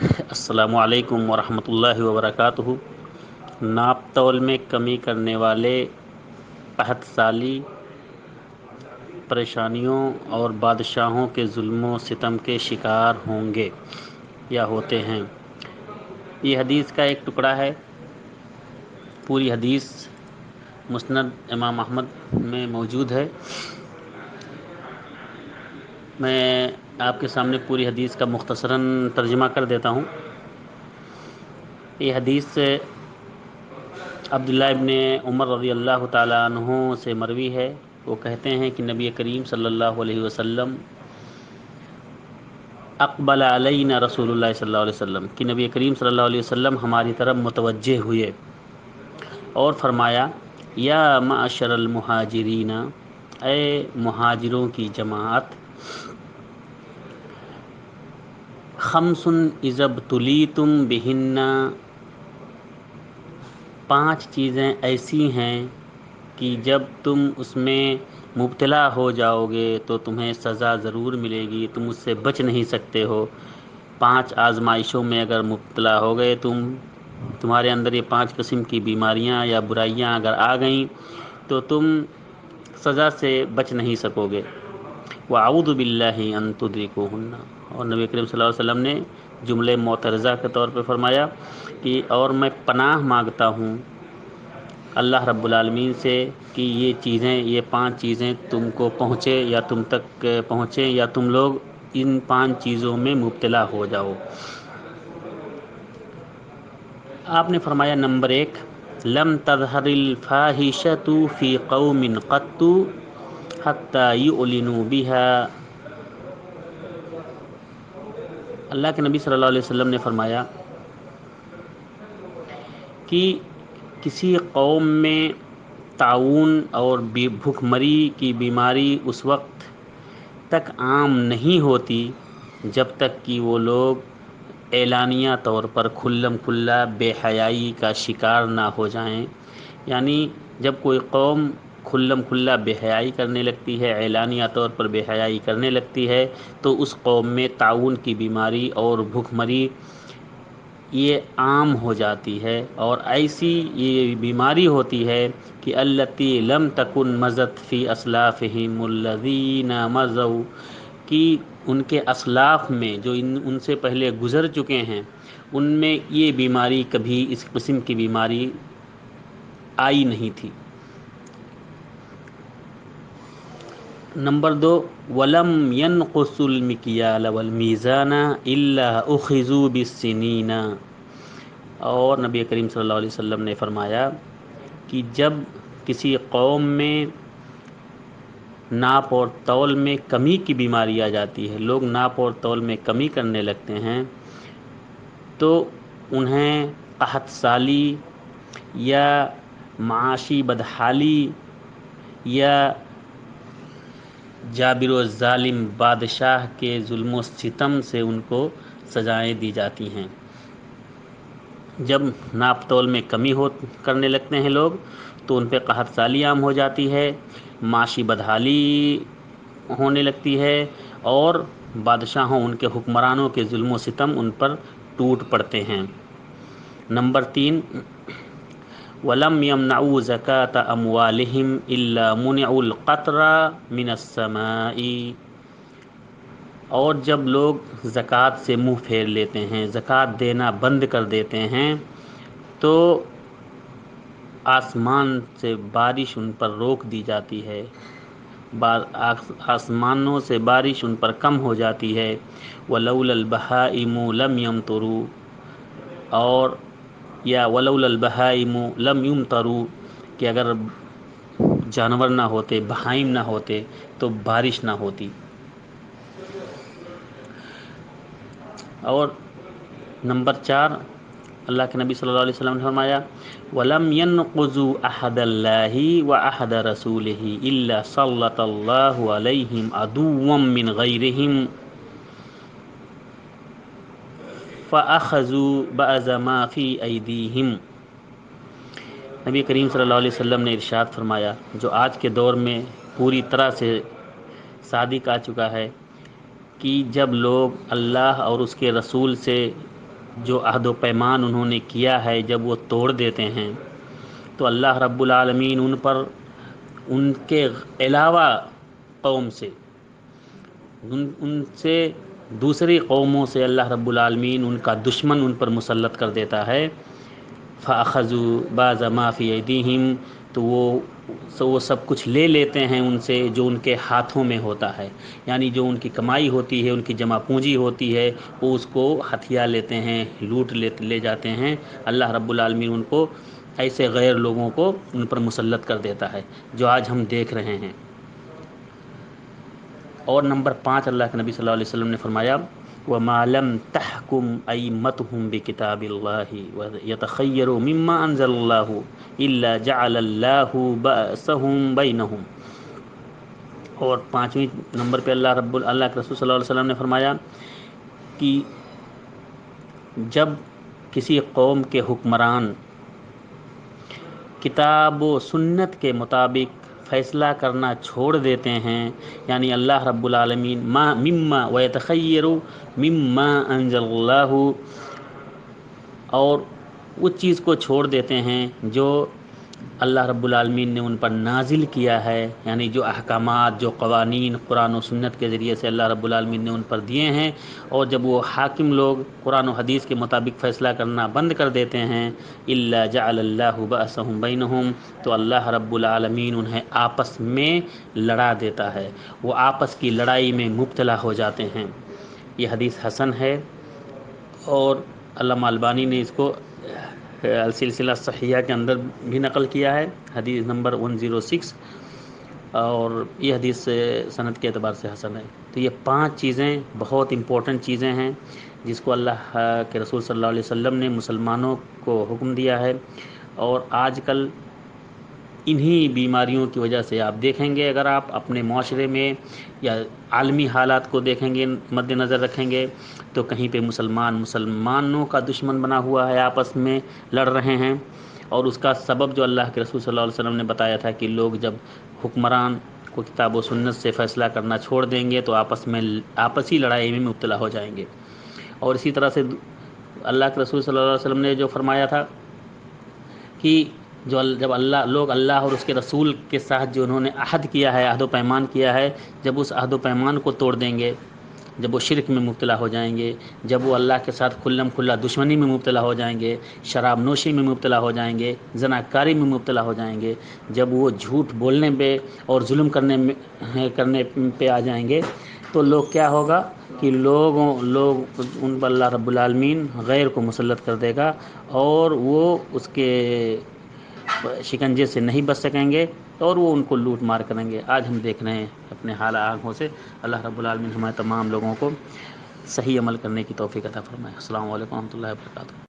السلام علیکم ورحمۃ اللہ وبرکاتہ۔ ناپ تول میں کمی کرنے والے قحط سالی، پریشانیوں اور بادشاہوں کے ظلم و ستم کے شکار ہوں گے یا ہوتے ہیں۔ یہ حدیث کا ایک ٹکڑا ہے۔ پوری حدیث مسند امام احمد میں موجود ہے۔ میں آپ کے سامنے پوری حدیث کا مختصراً ترجمہ کر دیتا ہوں۔ یہ حدیث عبداللہ ابن عمر رضی اللہ تعالیٰ عنہ سے مروی ہے۔ وہ کہتے ہیں کہ نبی کریم صلی اللہ علیہ وسلم اقبل علینا رسول اللہ صلی اللہ علیہ وسلم، کہ نبی کریم صلی اللہ علیہ وسلم ہماری طرف متوجہ ہوئے اور فرمایا، یا معشر المہاجرین، اے مہاجروں کی جماعت، خمس اذا ابتلیتم بہن، 5 چیزیں ایسی ہیں کہ جب تم اس میں مبتلا ہو جاؤ گے تو تمہیں سزا ضرور ملے گی، تم اس سے بچ نہیں سکتے ہو۔ 5 آزمائشوں میں اگر مبتلا ہو گئے تمہارے اندر یہ 5 قسم کی بیماریاں یا برائیاں اگر آ گئیں تو تم سزا سے بچ نہیں سکو گے۔ وَأَعُوذُ بِاللَّهِ أَن تُدْرِكُوهُنَّ، اور نبی کریم صلی اللہ علیہ وسلم نے جملے معترضہ کے طور پہ فرمایا کہ اور میں پناہ مانگتا ہوں اللہ رب العالمین سے کہ یہ چیزیں، یہ 5 چیزیں تم کو پہنچے یا تم تک پہنچیں یا تم لوگ ان 5 چیزوں میں مبتلا ہو جاؤ۔ آپ نے فرمایا نمبر 1، لم تظہر الفاحشۃ فی قوم قط حتی یعلنوا بها۔ اللہ کے نبی صلی اللہ علیہ وسلم نے فرمایا کہ کسی قوم میں طاعون اور بھوک مری کی بیماری اس وقت تک عام نہیں ہوتی جب تک کہ وہ لوگ اعلانیہ طور پر کھلم کھلا بے حیائی کا شکار نہ ہو جائیں۔ یعنی جب کوئی قوم کھلم کھلا بے حیائی کرنے لگتی ہے، اعلانیہ طور پر بے حیائی کرنے لگتی ہے، تو اس قوم میں طاعون کی بیماری اور بھوک مری یہ عام ہو جاتی ہے، اور ایسی یہ بیماری ہوتی ہے کہ التی لم تکن مضت فی اسلافہم الذین مضوا، کہ ان کے اسلاف میں جو ان سے پہلے گزر چکے ہیں ان میں یہ بیماری کبھی اس قسم کی بیماری آئی نہیں تھی۔ نمبر 2، وَلَمْ يَنْقُصُوا الْمِكْيَالَ وَالْمِيزَانَ إِلَّا أُخِذُوا بِالسِّنِينَ، اور نبی کریم صلی اللہ علیہ وسلم نے فرمایا کہ جب کسی قوم میں ناپ اور تول میں کمی کی بیماری آ جاتی ہے، لوگ ناپ اور تول میں کمی کرنے لگتے ہیں، تو انہیں قحط سالی یا معاشی بدحالی یا جابر و ظالم بادشاہ کے ظلم و ستم سے ان کو سزائیں دی جاتی ہیں۔ جب ناپ تول میں کمی کرنے لگتے ہیں لوگ تو ان پہ قحط سالی عام ہو جاتی ہے، معاشی بدحالی ہونے لگتی ہے، اور بادشاہوں، ان کے حکمرانوں کے ظلم و ستم ان پر ٹوٹ پڑتے ہیں۔ نمبر 3، وَلَمْ يَمْنَعُوا زَكَاةَ أَمْوَالِهِمْ إِلَّا مُنِعُوا الْقَطْرَ مِنَ السَّمَاءِ، اور جب لوگ زکوٰۃ سے منہ پھیر لیتے ہیں، زکوٰۃ دینا بند کر دیتے ہیں، تو آسمان سے بارش ان پر روک دی جاتی ہے، آسمانوں سے بارش ان پر کم ہو جاتی ہے۔ وَلَوْلَا الْبَهَائِمُ لَمْ يَمْطُرُوا، اور یا وَلَوْلَا الْبَهَائِمُ لَمْ يُمْطَرُوا، کہ اگر جانور نہ ہوتے، بہائم نہ ہوتے تو بارش نہ ہوتی۔ اور نمبر 4، اللہ کے نبی صلی اللہ علیہ وسلم نے فرمایا، وَلَمْ يَنْقُضُوا عَهْدَ اللَّهِ وَعَهْدَ رَسُولِهِ إِلَّا سَلَّطَ اللَّهُ عَلَيْهِمْ عَدُوًّا مِّنْ غَيْرِهِمْ فَأَخَذُوا بَعْضَ مَا فِي أَيْدِيهِمْ۔ نبی کریم صلی اللہ علیہ وسلم نے ارشاد فرمایا، جو آج کے دور میں پوری طرح سے صادق آ چکا ہے، کہ جب لوگ اللہ اور اس کے رسول سے جو عہد و پیمان انہوں نے کیا ہے جب وہ توڑ دیتے ہیں تو اللہ رب العالمین ان پر ان کے علاوہ قوم سے ان سے دوسری قوموں سے اللہ رب العالمین ان کا دشمن ان پر مسلط کر دیتا ہے۔ فَأَخَذُوا بَعْضَ مَا فِي أَيْدِيهِمْ، تو وہ سب کچھ لے لیتے ہیں ان سے جو ان کے ہاتھوں میں ہوتا ہے، یعنی جو ان کی کمائی ہوتی ہے، ان کی جمع پونجی ہوتی ہے، وہ اس کو ہتھیا لیتے ہیں، لوٹ لے جاتے ہیں۔ اللہ رب العالمین ان کو ایسے غیر لوگوں کو ان پر مسلط کر دیتا ہے جو آج ہم دیکھ رہے ہیں۔ اور نمبر 5 اللہ کے نبی صلی اللہ علیہ وسلم نے فرمایا وَمَا لَمْ تَحْكُمْ أَئِمَّتُهُمْ بِكِتَابِ اللَّهِ وَيَتَخَيَّرُوا مِمَّا أَنزَلَ اللَّهُ إِلَّا جَعَلَ اللَّهُ بَأْسَهُمْ بَيْنَهُمْ۔ اور 5ویں نمبر پہ اللہ کے رسول صلی اللہ علیہ وسلم نے فرمایا کہ جب کسی قوم کے حکمران کتاب و سنت کے مطابق فیصلہ کرنا چھوڑ دیتے ہیں، یعنی اللہ رب العالمین مما ویتخیروا مما انزل اللہ، اور اس چیز کو چھوڑ دیتے ہیں جو اللہ رب العالمین نے ان پر نازل کیا ہے، یعنی جو احکامات، جو قوانین قرآن و سنت کے ذریعے سے اللہ رب العالمین نے ان پر دیے ہیں، اور جب وہ حاکم لوگ قرآن و حدیث کے مطابق فیصلہ کرنا بند کر دیتے ہیں الا جعل اللہ بأسهم بینہم، تو اللہ رب العالمین انہیں آپس میں لڑا دیتا ہے، وہ آپس کی لڑائی میں مبتلا ہو جاتے ہیں۔ یہ حدیث حسن ہے، اور علامہ البانی نے اس کو السلسلہ صحیحہ کے اندر بھی نقل کیا ہے، حدیث نمبر 106، اور یہ حدیث سند کے اعتبار سے حسن ہے۔ تو یہ 5 چیزیں بہت امپورٹنٹ چیزیں ہیں جس کو اللہ کے رسول صلی اللہ علیہ وسلم نے مسلمانوں کو حکم دیا ہے، اور آج کل انہی بیماریوں کی وجہ سے آپ دیکھیں گے، اگر آپ اپنے معاشرے میں یا عالمی حالات کو دیکھیں گے، مد نظر رکھیں گے، تو کہیں پہ مسلمانوں کا دشمن بنا ہوا ہے، آپس میں لڑ رہے ہیں، اور اس کا سبب جو اللہ کے رسول صلی اللہ علیہ وسلم نے بتایا تھا کہ لوگ جب حکمران کو کتاب و سنت سے فیصلہ کرنا چھوڑ دیں گے تو آپسی لڑائی میں مبتلا ہو جائیں گے۔ اور اسی طرح سے اللہ کے رسول صلی اللہ علیہ وسلم نے جو فرمایا تھا کہ جب لوگ اللہ اور اس کے رسول کے ساتھ جو انہوں نے عہد کیا ہے، عہد و پیمان کیا ہے، جب اس عہد و پیمان کو توڑ دیں گے، جب وہ شرک میں مبتلا ہو جائیں گے، جب وہ اللہ کے ساتھ کھلم کھلا دشمنی میں مبتلا ہو جائیں گے، شراب نوشی میں مبتلا ہو جائیں گے، زناکاری میں مبتلا ہو جائیں گے، جب وہ جھوٹ بولنے پہ اور ظلم کرنے پہ آ جائیں گے، تو لوگ کیا ہوگا کہ لوگ ان پر اللہ رب العالمین غیر کو مسلط کر دے گا، اور وہ اس کے شکنجے سے نہیں بچ سکیں گے، اور وہ ان کو لوٹ مار کریں گے۔ آج ہم دیکھ رہے ہیں اپنے حال آنکھوں سے۔ اللہ رب العالمین ہمارے تمام لوگوں کو صحیح عمل کرنے کی توفیق عطا فرمائے۔ السلام علیکم و رحمۃ اللہ وبرکاتہ۔